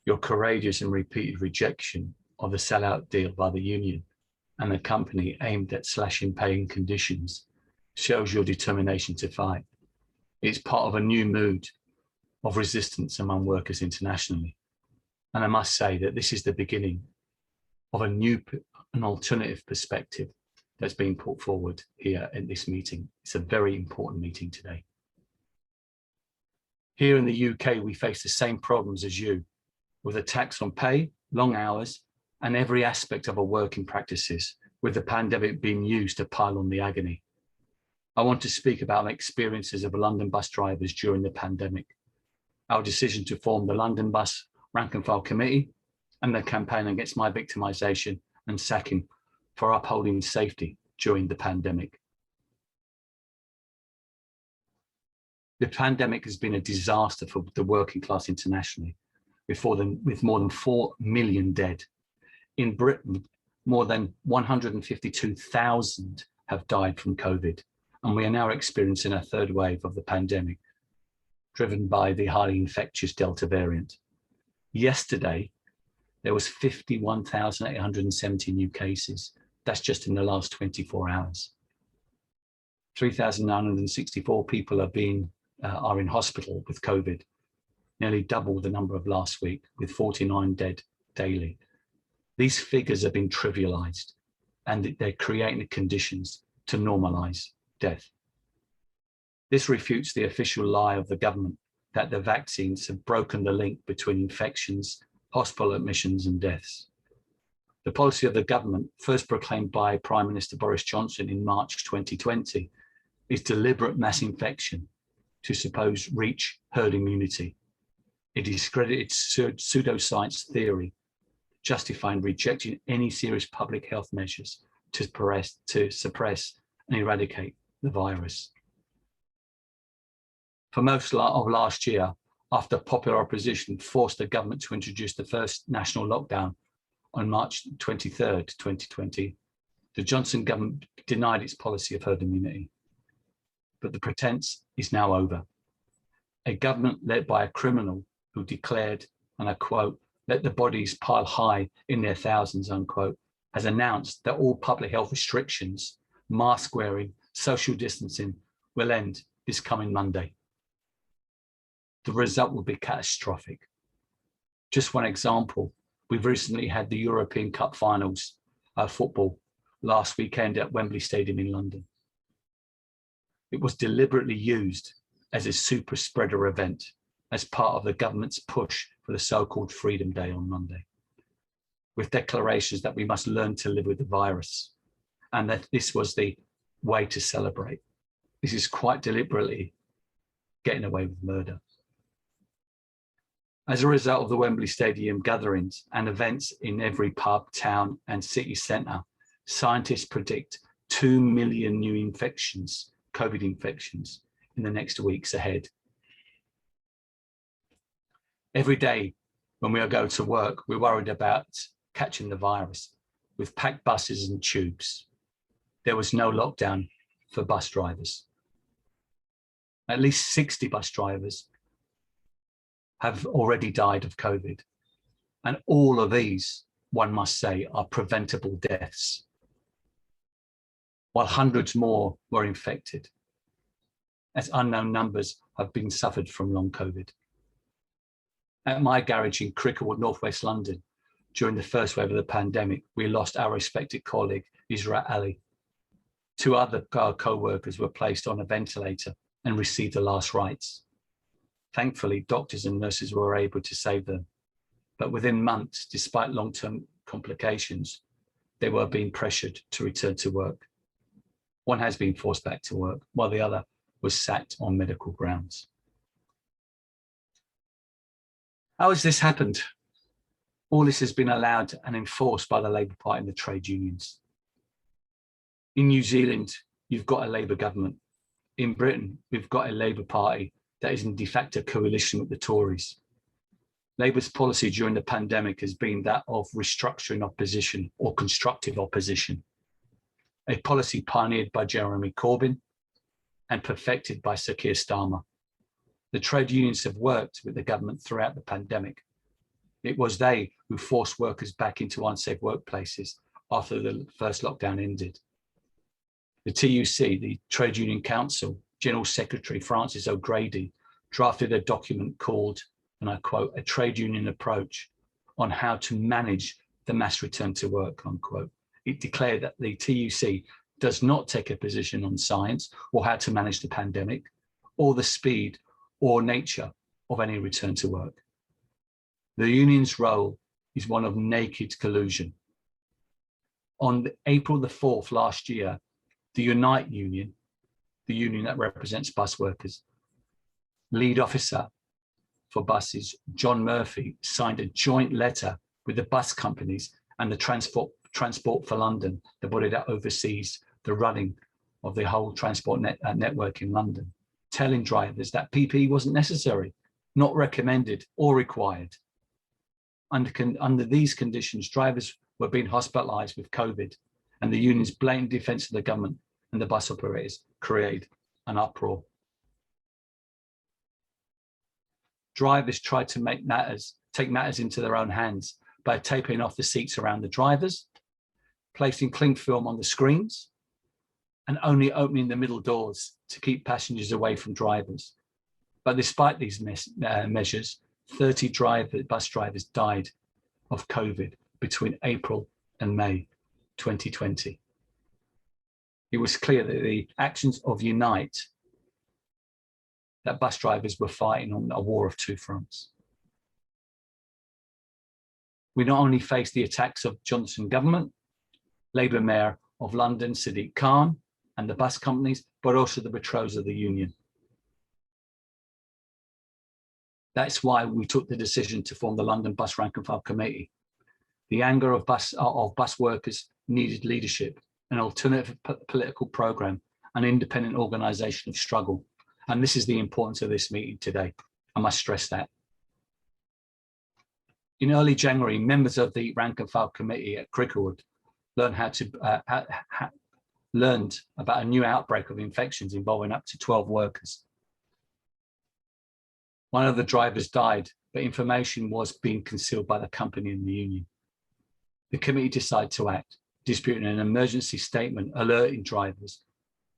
Your courageous and repeated rejection of the sellout deal by the union and the company aimed at slashing pay and conditions shows your determination to fight. It's part of a new mood of resistance among workers internationally. And I must say that this is the beginning of an alternative perspective that's being put forward here in this meeting. It's a very important meeting today. Here in the UK, we face the same problems as you, with attacks on pay, long hours, and every aspect of our working practices, with the pandemic being used to pile on the agony. I want to speak about the experiences of London bus drivers during the pandemic, our decision to form the London Bus Rank and File Committee, and the campaign against my victimisation and sacking for upholding safety during the pandemic. The pandemic has been a disaster for the working class internationally, with more than 4 million dead. In Britain, more than 152,000 have died from COVID, and we are now experiencing a third wave of the pandemic, driven by the highly infectious Delta variant. Yesterday, there was 51,870 new cases. That's just in the last 24 hours. 3,964 people are in hospital with COVID, nearly double the number of last week, with 49 dead daily. These figures have been trivialized, and they're creating the conditions to normalize death. This refutes the official lie of the government that the vaccines have broken the link between infections, hospital admissions, and deaths. The policy of the government, first proclaimed by Prime Minister Boris Johnson in March 2020, is deliberate mass infection to suppose reach herd immunity. It discredited pseudoscience theory, justifying rejecting any serious public health measures to suppress and eradicate the virus. For most of last year, after popular opposition forced the government to introduce the first national lockdown on March 23rd, 2020, the Johnson government denied its policy of herd immunity. But the pretense is now over. A government led by a criminal who declared, and I quote, "Let the bodies pile high in their thousands," unquote, has announced that all public health restrictions, mask wearing, social distancing will end this coming Monday. The result will be catastrophic. Just one example, we've recently had the European Cup finals football last weekend at Wembley Stadium in London. It was deliberately used as a super spreader event as part of the government's push for the so-called Freedom Day on Monday, with declarations that we must learn to live with the virus and that this was the way to celebrate. This is quite deliberately getting away with murder. As a result of the Wembley Stadium gatherings and events in every pub, town, and city centre, scientists predict 2 million new infections, COVID infections, in the next weeks ahead. Every day when we go to work, we're worried about catching the virus with packed buses and tubes. There was no lockdown for bus drivers. At least 60 bus drivers have already died of COVID. And all of these, one must say, are preventable deaths, while hundreds more were infected, as unknown numbers have been suffered from long COVID. At my garage in Cricklewood, Northwest London, during the first wave of the pandemic, we lost our respected colleague, Isra Ali. 2 other co-workers were placed on a ventilator and received the last rites. Thankfully, doctors and nurses were able to save them. But within months, despite long-term complications, they were being pressured to return to work. One has been forced back to work, while the other was sacked on medical grounds. How has this happened? All this has been allowed and enforced by the Labour Party and the trade unions. In New Zealand, you've got a Labour government. In Britain, we've got a Labour Party that is in de facto coalition with the Tories. Labour's policy during the pandemic has been that of restructuring opposition or constructive opposition, a policy pioneered by Jeremy Corbyn and perfected by Sir Keir Starmer. The trade unions have worked with the government throughout the pandemic. It was they who forced workers back into unsafe workplaces after the first lockdown ended. The TUC, the Trade Union Council, General Secretary Francis O'Grady, drafted a document called, and I quote, "A Trade Union Approach on How to Manage the mass return to work, unquote. It declared that the TUC does not take a position on science or how to manage the pandemic or the speed or nature of any return to work. The union's role is one of naked collusion. On April the 4th last year, the Unite Union, the union that represents bus workers, lead officer for buses, John Murphy, signed a joint letter with the bus companies and the Transport for London, the body that oversees the running of the whole transport network in London, telling drivers that PPE wasn't necessary, not recommended or required. Under these conditions, drivers were being hospitalised with COVID, and the union's blatant defence of the government and the bus operators created an uproar. Drivers tried to take matters into their own hands by taping off the seats around the drivers, placing cling film on the screens, and only opening the middle doors to keep passengers away from drivers. But despite these measures, 30 bus drivers died of COVID between April and May 2020. It was clear that the actions of Unite, that bus drivers were fighting on a war of two fronts. We not only faced the attacks of Johnson government, Labour Mayor of London, Sadiq Khan, and the bus companies, but also the betrayals of the union. That's why we took the decision to form the London Bus Rank and File Committee. The anger of bus workers needed leadership, an alternative political programme, an independent organisation of struggle. And this is the importance of this meeting today. I must stress that. In early January, members of the Rank and File Committee at Cricklewood learned about a new outbreak of infections involving up to 12 workers. One of the drivers died, but information was being concealed by the company and the union. The committee decided to act, disputing an emergency statement alerting drivers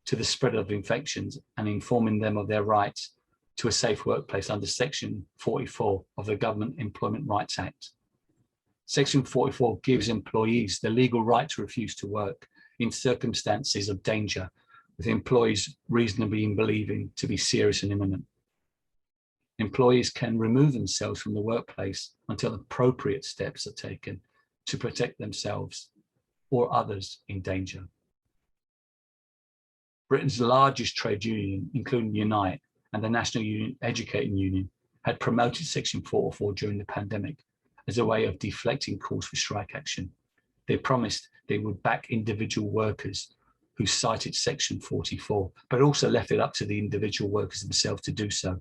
to the spread of infections and informing them of their rights to a safe workplace under Section 44 of the Government Employment Rights Act. Section 44 gives employees the legal right to refuse to work in circumstances of danger, with employees reasonably believing to be serious and imminent. Employees can remove themselves from the workplace until appropriate steps are taken to protect themselves or others in danger. Britain's largest trade union, including Unite and the National Educating Union, had promoted Section 44 during the pandemic as a way of deflecting calls for strike action. They promised they would back individual workers who cited Section 44, but also left it up to the individual workers themselves to do so.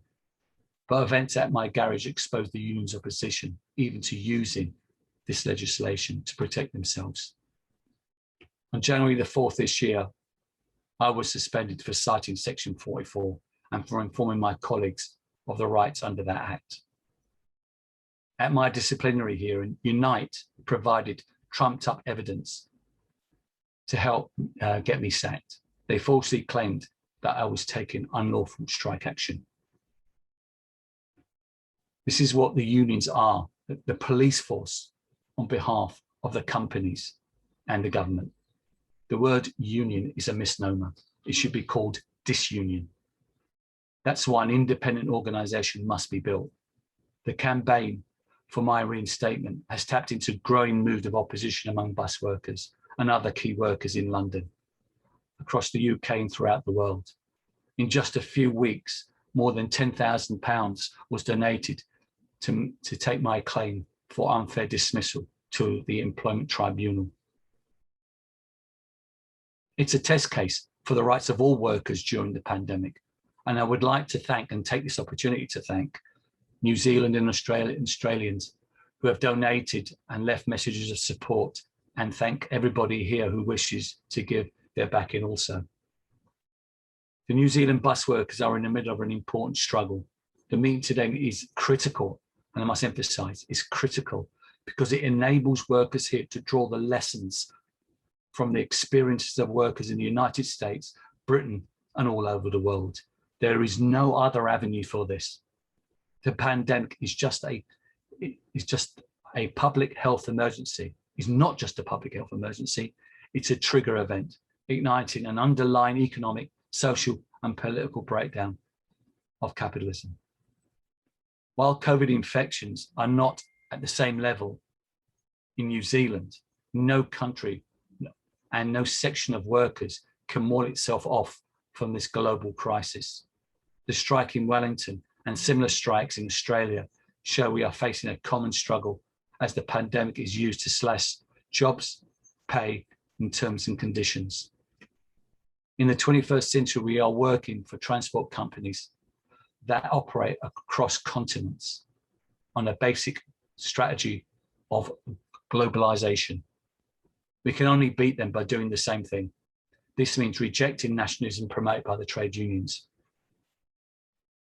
But events at my garage exposed the union's opposition even to using this legislation to protect themselves. On January the 4th this year, I was suspended for citing Section 44 and for informing my colleagues of the rights under that act. At my disciplinary hearing, Unite provided trumped up evidence to help get me sacked. They falsely claimed that I was taking unlawful strike action. This is what the unions are, the police force on behalf of the companies and the government. The word union is a misnomer. It should be called disunion. That's why an independent organisation must be built. The campaign for my reinstatement has tapped into a growing mood of opposition among bus workers and other key workers in London, across the UK and throughout the world. In just a few weeks, more than £10,000 was donated to take my claim for unfair dismissal to the Employment Tribunal. It's a test case for the rights of all workers during the pandemic. And I would like to thank and take this opportunity to thank New Zealand and Australians who have donated and left messages of support, and thank everybody here who wishes to give their backing also. The New Zealand bus workers are in the middle of an important struggle. The meeting today is critical, and I must emphasize, it's critical because it enables workers here to draw the lessons from the experiences of workers in the United States, Britain, and all over the world. There is no other avenue for this. The pandemic is just a public health emergency, is not just a public health emergency, it's a trigger event, igniting an underlying economic, social, and political breakdown of capitalism. While COVID infections are not at the same level in New Zealand, no country and no section of workers can wall itself off from this global crisis. The strike in Wellington and similar strikes in Australia show we are facing a common struggle as the pandemic is used to slash jobs, pay, and terms and conditions. In the 21st century, we are working for transport companies that operate across continents on a basic strategy of globalization. We can only beat them by doing the same thing. This means rejecting nationalism promoted by the trade unions.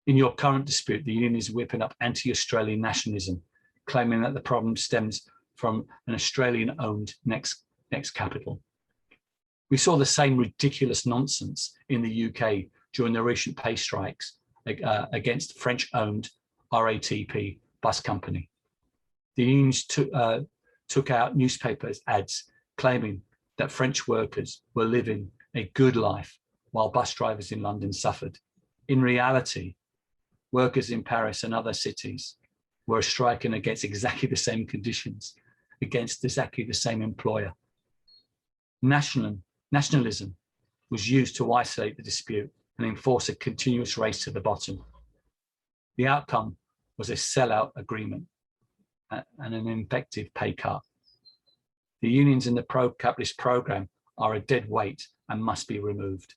In your current dispute, the union is whipping up anti-Australian nationalism, claiming that the problem stems from an Australian-owned next capital. We saw the same ridiculous nonsense in the UK during the recent pay strikes against French-owned RATP bus company. The unions took out newspapers ads claiming that French workers were living a good life while bus drivers in London suffered. In reality, workers in Paris and other cities were striking against exactly the same conditions, against exactly the same employer. Nationalism was used to isolate the dispute and enforce a continuous race to the bottom. The outcome was a sellout agreement and an effective pay cut. The unions in the pro-capitalist program are a dead weight and must be removed.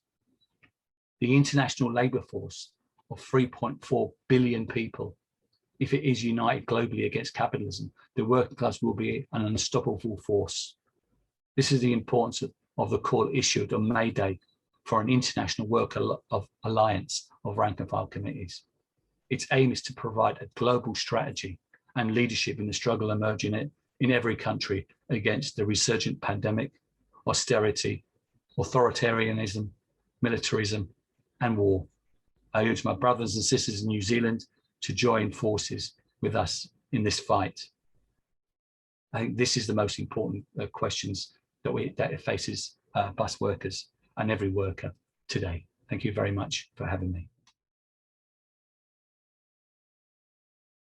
The international labour force of 3.4 billion people, if it is united globally against capitalism, the working class will be an unstoppable force. This is the importance of the call issued on May Day for an international worker alliance of rank and file committees. Its aim is to provide a global strategy and leadership in the struggle emerging in every country against the resurgent pandemic, austerity, authoritarianism, militarism, and war. I urge my brothers and sisters in New Zealand to join forces with us in this fight. I think this is the most important questions that faces bus workers and every worker today. Thank you very much for having me.